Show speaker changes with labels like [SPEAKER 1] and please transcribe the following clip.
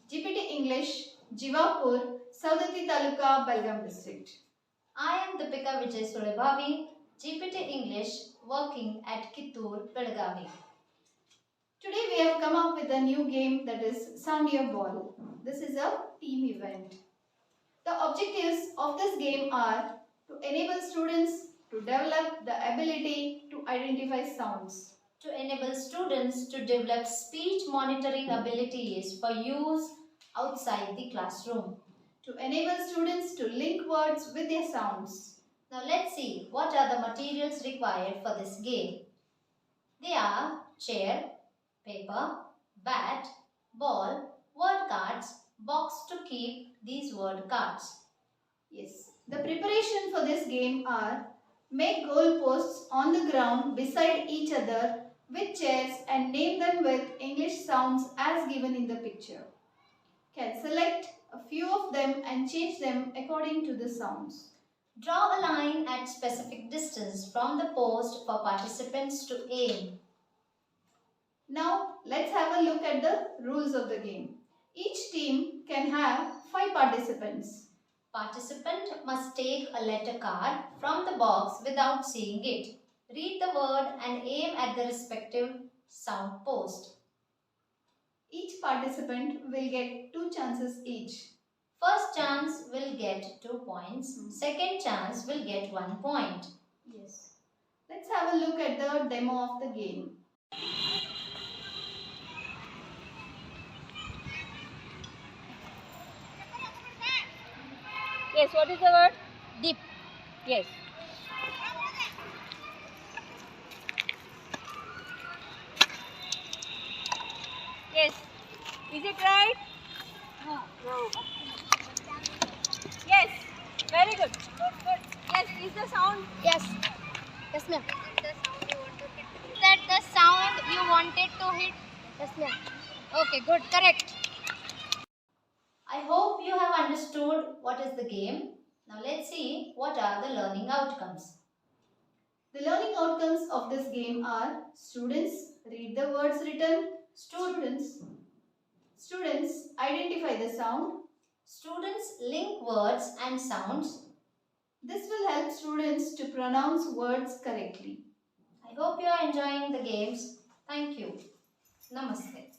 [SPEAKER 1] GPT English, Jivapur, Saudati Taluka, Belgaum district.
[SPEAKER 2] I am Deepika Vijay Sulebhavi, GPT English, working at Kittur, Belgavi.
[SPEAKER 1] Today we have come up with a new game, that is Sound Your Ball. This is a team event. The objectives of this game are to enable students to develop the ability to identify sounds,
[SPEAKER 2] to enable students to develop speech monitoring abilities for use outside the classroom,
[SPEAKER 1] to enable students to link words with their sounds.
[SPEAKER 2] Now let's see what are the materials required for this game. They are chair, paper, bat, ball, word cards, box to keep these word cards.
[SPEAKER 1] Yes, the preparation for this game are: make goal posts on the ground beside each other with chairs and name them with English sounds as given in the picture. Can select a few of them and change them according to the sounds.
[SPEAKER 2] Draw a line at specific distance from the post for participants to aim.
[SPEAKER 1] Now let's have a look at the rules of the game. Each team can have 5 participants.
[SPEAKER 2] Participant must take a letter card from the box without seeing it. Read the word and aim at the respective sound post.
[SPEAKER 1] Each participant will get 2 chances each.
[SPEAKER 2] First chance will get 2 points. Second chance will get 1 point.
[SPEAKER 1] Yes. Let's have a look at the demo of the game.
[SPEAKER 3] Yes, what is the word? Deep. Yes. Yes. Is it right? No. Yes. Very good. Good. Yes. Is the sound?
[SPEAKER 4] Yes. Yes, ma'am. Is that the sound you wanted to hit? Yes, ma'am.
[SPEAKER 3] Okay, good. Correct.
[SPEAKER 2] I hope you have understood what is the game. Now let's see what are the learning outcomes.
[SPEAKER 1] The learning outcomes of this game are: students read the words written, students identify the sound,
[SPEAKER 2] students link words and sounds.
[SPEAKER 1] This will help students to pronounce words correctly.
[SPEAKER 2] I hope you are enjoying the games. Thank you. Namaste.